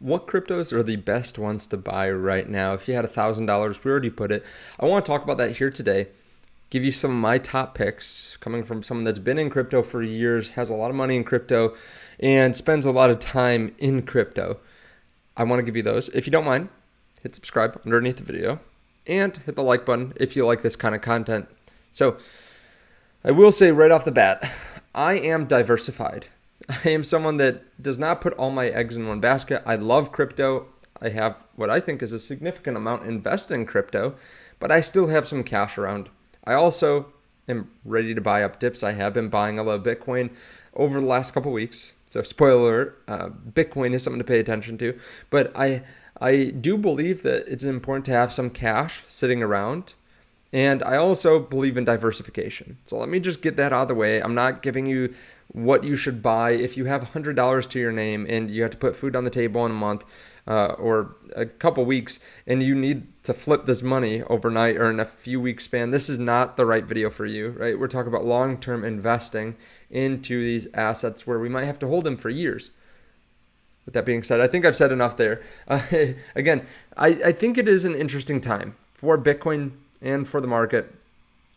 What cryptos are the best ones to buy right now? If you had $1,000, we already put it. I want to talk about that here today. Give you some of my top picks coming from someone that's been in crypto for years, has a lot of money in crypto, and spends a lot of time in crypto. I want to give you those. If you don't mind, hit subscribe underneath the video and hit the like button if you like this kind of content. So I will say right off the bat, I am diversified. I am someone that does not put all my eggs in one basket. I love crypto. I have what I think is a significant amount invested in crypto, but I still have some cash around. I also am ready to buy up dips. I have been buying a lot of Bitcoin over the last couple weeks. So spoiler alert, Bitcoin is something to pay attention to. But I do believe that it's important to have some cash sitting around. And I also believe in diversification. So let me just get that out of the way. I'm not giving you what you should buy. If you have $100 to your name and you have to put food on the table in a month or a couple weeks and you need to flip this money overnight or in a few weeks span, this is not the right video for you, right? We're talking about long-term investing into these assets where we might have to hold them for years. With that being said, I think I've said enough there. Again, I think it is an interesting time for Bitcoin and for the market.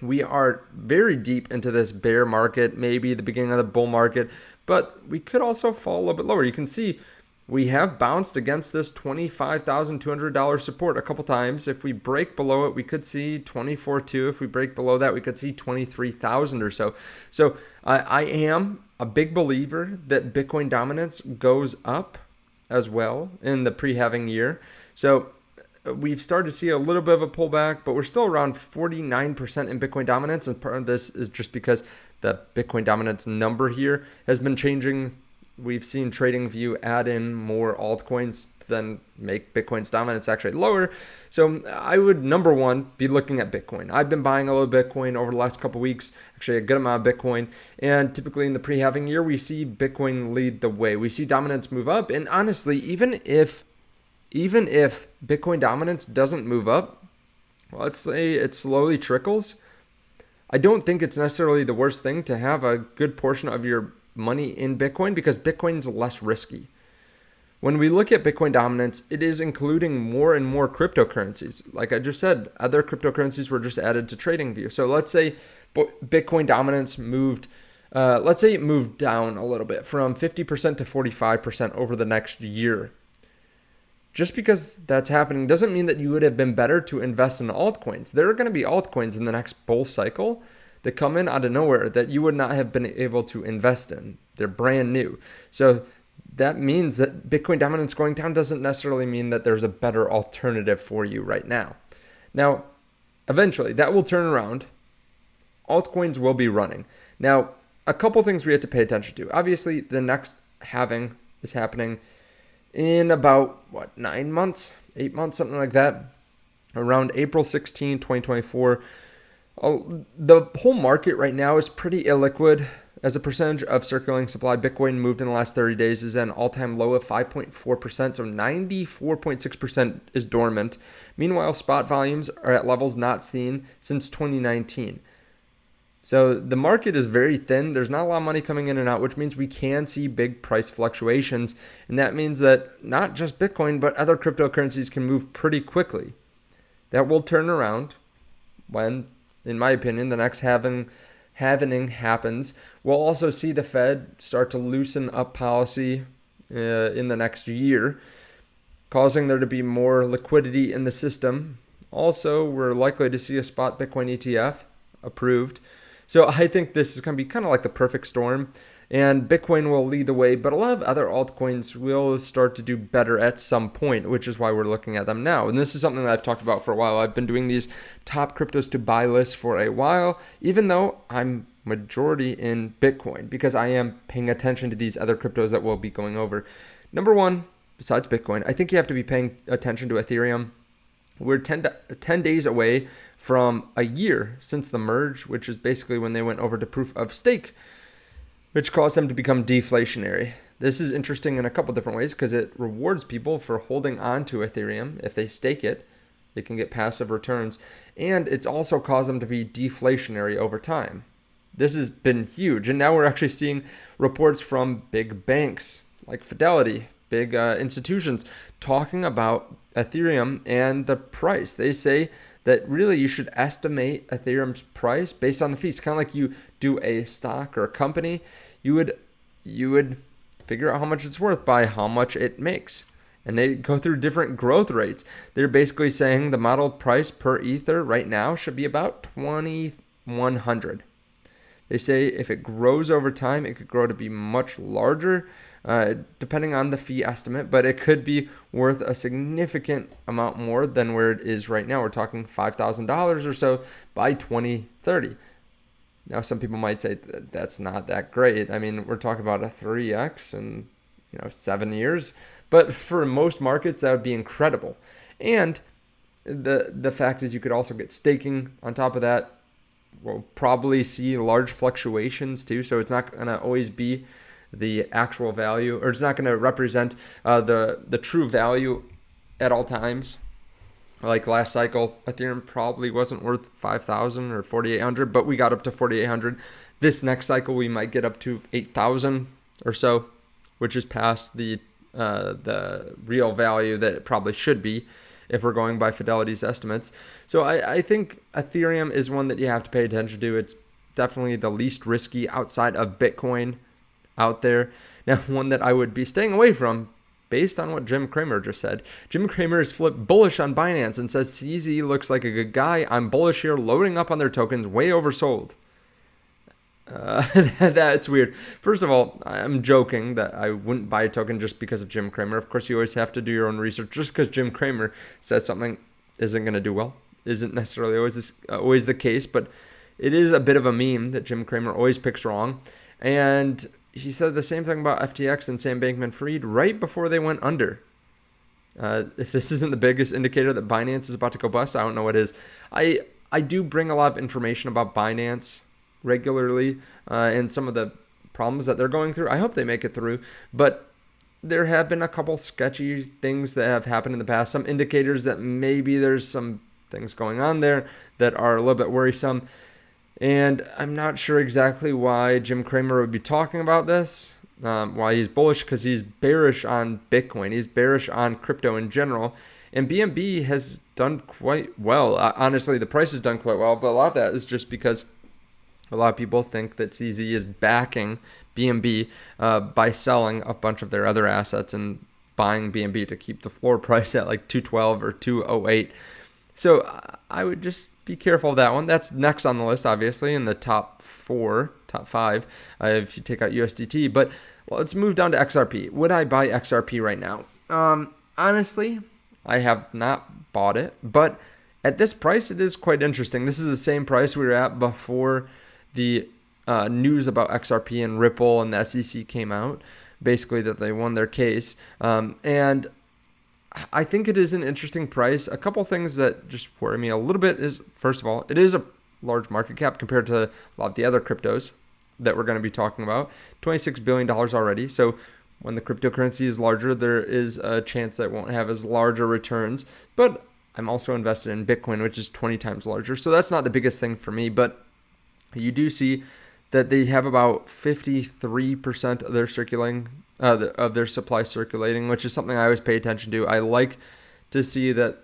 We are very deep into this bear market, maybe the beginning of the bull market, but we could also fall a little bit lower. You can see we have bounced against this $25,200 support a couple times. If we break below it, we could see 24.2. If we break below that, we could see 23,000 or so. So I am a big believer that Bitcoin dominance goes up as well in the pre-halving year. So we've started to see a little bit of a pullback, but we're still around 49% in Bitcoin dominance. And part of this is just because the Bitcoin dominance number here has been changing. We've seen TradingView add in more altcoins than make Bitcoin's dominance actually lower. So I would, number one, be looking at Bitcoin. I've been buying a little Bitcoin over the last couple of weeks, actually a good amount of Bitcoin. And typically in the pre-halving year, we see Bitcoin lead the way. We see dominance move up. And honestly, even if Bitcoin dominance doesn't move up, well, let's say it slowly trickles, I don't think it's necessarily the worst thing to have a good portion of your money in Bitcoin because Bitcoin's less risky. When we look at Bitcoin dominance, it is including more and more cryptocurrencies. Like I just said, other cryptocurrencies were just added to TradingView. So let's say Bitcoin dominance moved, let's say it moved down a little bit from 50% to 45% over the next year. Just because that's happening doesn't mean that you would have been better to invest in altcoins. There are going to be altcoins in the next bull cycle that come in out of nowhere that you would not have been able to invest in. They're brand new. So that means that Bitcoin dominance going down doesn't necessarily mean that there's a better alternative for you right now. Now, eventually that will turn around. Altcoins will be running. Now, a couple things we have to pay attention to. Obviously, the next halving is happening in about, 9 months, 8 months, something like that, around April 16, 2024. The whole market right now is pretty illiquid. As a percentage of circulating supply, Bitcoin moved in the last 30 days is at an all-time low of 5.4%, so 94.6% is dormant. Meanwhile, spot volumes are at levels not seen since 2019. So the market is very thin. There's not a lot of money coming in and out, which means we can see big price fluctuations. And that means that not just Bitcoin, but other cryptocurrencies can move pretty quickly. That will turn around when, in my opinion, the next halvening happens. We'll also see the Fed start to loosen up policy in the next year, causing there to be more liquidity in the system. Also, we're likely to see a spot Bitcoin ETF approved. So I think this is going to be kind of like the perfect storm, and Bitcoin will lead the way, but a lot of other altcoins will start to do better at some point, which is why we're looking at them now. And this is something that I've talked about for a while. I've been doing these top cryptos to buy lists for a while, even though I'm majority in Bitcoin, because I am paying attention to these other cryptos that we'll be going over. Number one, besides Bitcoin, I think you have to be paying attention to Ethereum. We're 10 days away from a year since the merge, which is basically when they went over to proof of stake, which caused them to become deflationary. This is interesting in a couple different ways because it rewards people for holding on to Ethereum. If they stake it, they can get passive returns. And it's also caused them to be deflationary over time. This has been huge. And now we're actually seeing reports from big banks like Fidelity, big institutions talking about Ethereum and the price. They say that really you should estimate Ethereum's price based on the fees, kind of like you do a stock or a company. You would figure out how much it's worth by how much it makes. And they go through different growth rates. They're basically saying the modeled price per Ether right now should be about 2,100. They say if it grows over time, it could grow to be much larger, depending on the fee estimate, but it could be worth a significant amount more than where it is right now. We're talking $5,000 or so by 2030. Now, some people might say that's not that great. I mean, we're talking about a 3x in 7 years. But for most markets, that would be incredible. And the fact is you could also get staking on top of that. We'll probably see large fluctuations too. So it's not going to always be the actual value, or it's not going to represent the true value at all times. Like last cycle, Ethereum probably wasn't worth 5,000 or 4,800, but we got up to 4,800. This next cycle, we might get up to 8,000 or so, which is past the real value that it probably should be if we're going by Fidelity's estimates. So I think Ethereum is one that you have to pay attention to. It's definitely the least risky outside of Bitcoin out there. Now, one that I would be staying away from based on what Jim Cramer just said. Jim Cramer is flipped bullish on Binance and says CZ looks like a good guy. I'm bullish here, loading up on their tokens, way oversold. That's weird. First of all, I'm joking that I wouldn't buy a token just because of Jim Cramer. Of course, you always have to do your own research. Just because Jim Cramer says something isn't going to do well isn't necessarily always the case, but it is a bit of a meme that Jim Cramer always picks wrong. And he said the same thing about FTX and Sam Bankman-Fried right before they went under. If this isn't the biggest indicator that Binance is about to go bust, I don't know what is. I do bring a lot of information about Binance regularly and some of the problems that they're going through. I hope they make it through, but there have been a couple sketchy things that have happened in the past, some indicators that maybe there's some things going on there that are a little bit worrisome, and I'm not sure exactly why Jim Cramer would be talking about this, why he's bullish, because he's bearish on Bitcoin, he's bearish on crypto in general, and BNB has done quite well. Honestly, the price has done quite well, but a lot of that is just because a lot of people think that CZ is backing BNB by selling a bunch of their other assets and buying BNB to keep the floor price at like 212 or 208. So I would just be careful of that one. That's next on the list, obviously, in the top 5, if you take out USDT. But let's move down to XRP. Would I buy XRP right now? Honestly, I have not bought it, but at this price, it is quite interesting. This is the same price we were at before the news about XRP and Ripple and the SEC came out, basically that they won their case. And I think it is an interesting price. A couple things that just worry me a little bit is, first of all, it is a large market cap compared to a lot of the other cryptos that we're going to be talking about. $26 billion already. So when the cryptocurrency is larger, there is a chance that it won't have as larger returns. But I'm also invested in Bitcoin, which is 20 times larger. So that's not the biggest thing for me, but you do see that they have about 53% of their supply circulating, which is something I always pay attention to. I like to see that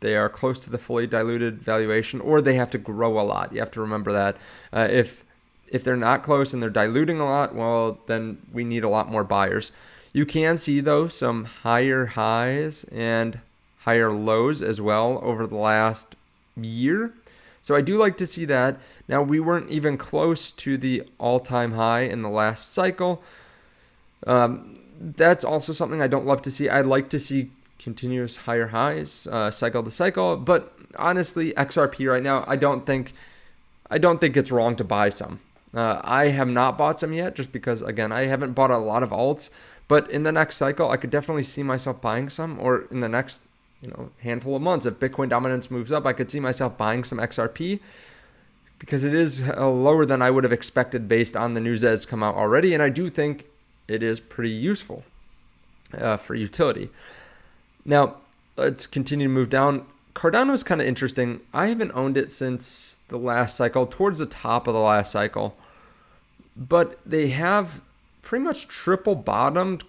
they are close to the fully diluted valuation, or they have to grow a lot. You have to remember that. If they're not close and they're diluting a lot, well, then we need a lot more buyers. You can see, though, some higher highs and higher lows as well over the last year. So I do like to see that. Now, we weren't even close to the all-time high in the last cycle. That's also something I don't love to see. I'd like to see continuous higher highs, cycle to cycle. But honestly, XRP right now, I don't think it's wrong to buy some. I have not bought some yet, just because, again, I haven't bought a lot of alts. But in the next cycle, I could definitely see myself buying some, or in the next handful of months, if Bitcoin dominance moves up, I could see myself buying some XRP, because it is lower than I would have expected based on the news that has come out already. And I do think it is pretty useful for utility. Now, let's continue to move down. Cardano is kind of interesting. I haven't owned it since the last cycle, towards the top of the last cycle. But they have pretty much triple bottomed.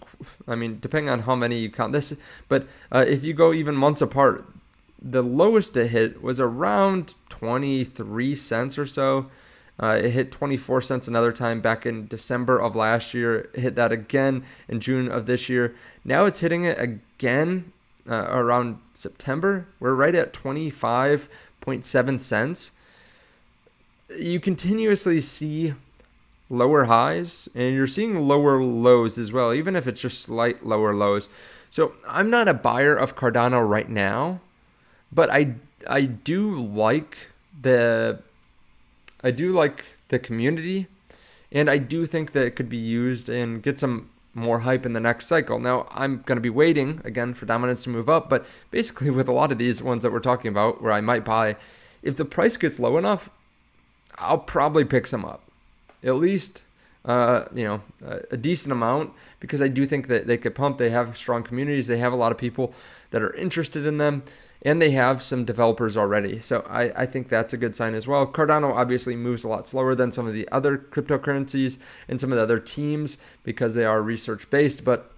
I mean, depending on how many you count this, but if you go even months apart, the lowest it hit was around 23 cents or so. It hit 24 cents another time back in December of last year. It hit that again in June of this year. Now it's hitting it again around September. We're right at 25.7 cents. You continuously see lower highs, and you're seeing lower lows as well, even if it's just slight lower lows. So I'm not a buyer of Cardano right now, but I do like the community, and I do think that it could be used and get some more hype in the next cycle. Now, I'm going to be waiting again for dominance to move up, but basically with a lot of these ones that we're talking about where I might buy, if the price gets low enough, I'll probably pick some up. At least, a decent amount, because I do think that they could pump. They have strong communities. They have a lot of people that are interested in them, and they have some developers already. So I think that's a good sign as well. Cardano obviously moves a lot slower than some of the other cryptocurrencies and some of the other teams because they are research-based, but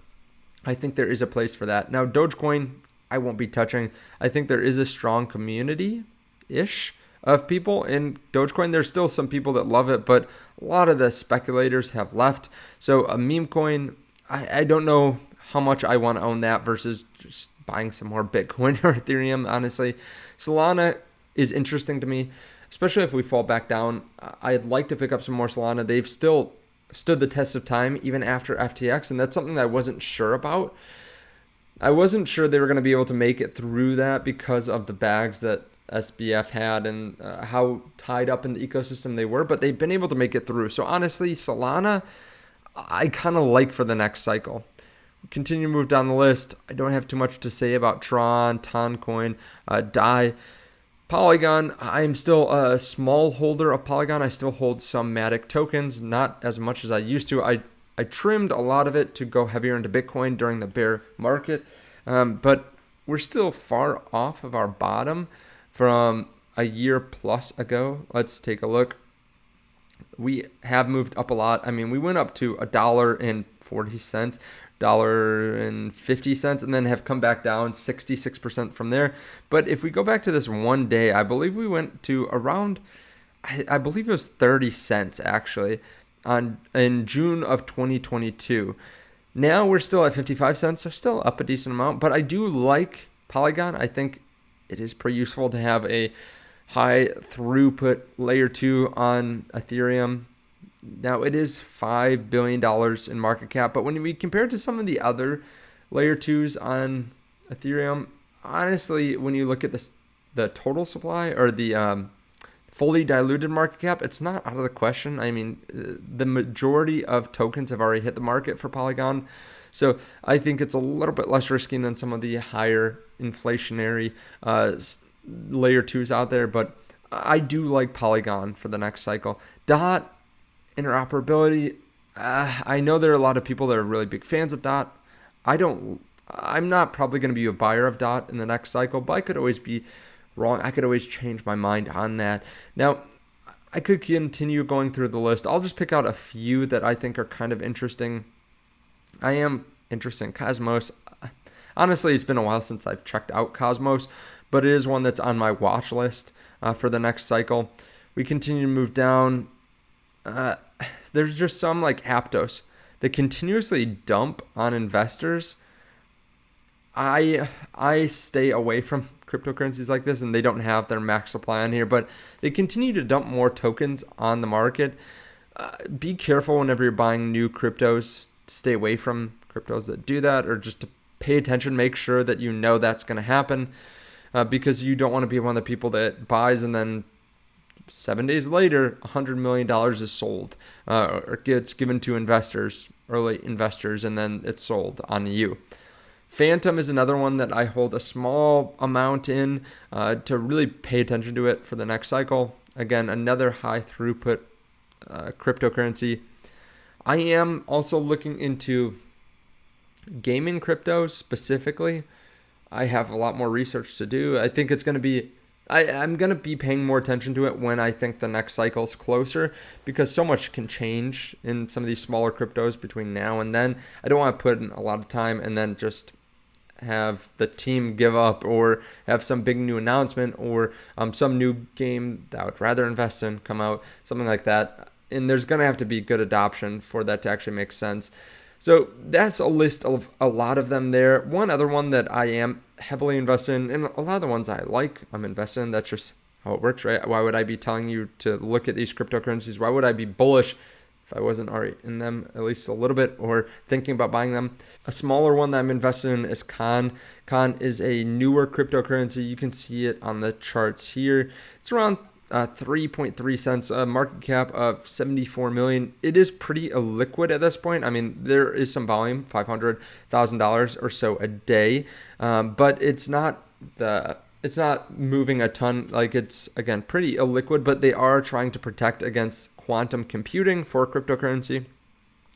I think there is a place for that. Now, Dogecoin, I won't be touching. I think there is a strong community-ish of people in Dogecoin. There's still some people that love it, but a lot of the speculators have left. So a meme coin, I don't know how much I want to own that versus just buying some more Bitcoin or Ethereum, honestly. Solana is interesting to me, especially if we fall back down. I'd like to pick up some more Solana. They've still stood the test of time even after FTX, and that's something that I wasn't sure about. I wasn't sure they were going to be able to make it through that because of the bags that SBF had and how tied up in the ecosystem they were, but they've been able to make it through. So honestly, Solana, I kind of like for the next cycle. Continue to move down the list. I don't have too much to say about Tron, Toncoin, DAI. Polygon, I'm still a small holder of Polygon. I still hold some Matic tokens, not as much as I used to. I trimmed a lot of it to go heavier into Bitcoin during the bear market, but we're still far off of our bottom from a year plus ago. Let's take a look. We have moved up a lot. I mean, we went up to $1.40, $1.50, and then have come back down 66% from there. But if we go back to this one day, I believe we went to around, I believe it was 30 cents actually in June of 2022. Now we're still at 55 cents, so still up a decent amount. But I do like Polygon. I think it is pretty useful to have a high throughput layer 2 on Ethereum. Now it is $5 billion in market cap, but when we compare it to some of the other layer 2s on Ethereum, honestly, when you look at the total supply or the fully diluted market cap, it's not out of the question. I mean, the majority of tokens have already hit the market for Polygon. So I think it's a little bit less risky than some of the higher inflationary layer 2s out there, but I do like Polygon for the next cycle. DOT, interoperability, I know there are a lot of people that are really big fans of DOT. I'm not probably going to be a buyer of DOT in the next cycle, but I could always be wrong. I could always change my mind on that. Now, I could continue going through the list. I'll just pick out a few that I think are kind of interesting. I am interested in Cosmos. Honestly, it's been a while since I've checked out Cosmos, but it is one that's on my watch list for the next cycle. We continue to move down. There's just some like Aptos that continuously dump on investors. I stay away from cryptocurrencies like this, and they don't have their max supply on here, but they continue to dump more tokens on the market. Be careful whenever you're buying new cryptos. Stay away from cryptos that do that, or just to pay attention, make sure that you know that's going to happen, because you don't want to be one of the people that buys and then 7 days later, $100 million is sold or gets given to investors, early investors, and then it's sold on you. Phantom is another one that I hold a small amount in to really pay attention to it for the next cycle. Again, another high throughput cryptocurrency. I am also looking into gaming cryptos specifically. I have a lot more research to do. I think it's going to be I'm going to be paying more attention to it when I think the next cycle's closer, because so much can change in some of these smaller cryptos between now and then. I don't want to put in a lot of time and then just have the team give up, or have some big new announcement, or some new game that I would rather invest in come out, something like that. And there's going to have to be good adoption for that to actually make sense. So that's a list of a lot of them there. One other one that I am heavily invested in, and a lot of the ones I like, I'm invested in. That's just how it works, right? Why would I be telling you to look at these cryptocurrencies? Why would I be bullish if I wasn't already in them at least a little bit, or thinking about buying them? A smaller one that I'm invested in is Con. Con is a newer cryptocurrency. You can see it on the charts here. It's around 3.3 cents, a market cap of 74 million. It is pretty illiquid at this point. I mean, there is some volume, $500,000 or so a day, but it's not moving a ton. Like, it's, again, pretty illiquid, but they are trying to protect against quantum computing for cryptocurrency.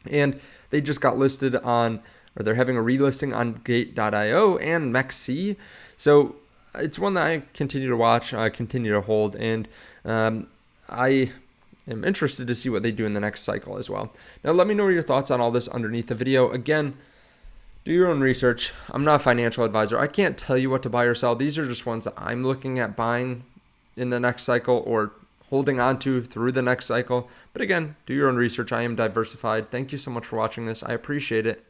And they just got listed on, or they're having a relisting on Gate.io and MEXC. So it's one that I continue to watch, I continue to hold, and I am interested to see what they do in the next cycle as well. Now, let me know your thoughts on all this underneath the video. Again, do your own research. I'm not a financial advisor. I can't tell you what to buy or sell. These are just ones that I'm looking at buying in the next cycle, or holding on to through the next cycle. But again, do your own research. I am diversified. Thank you so much for watching this. I appreciate it.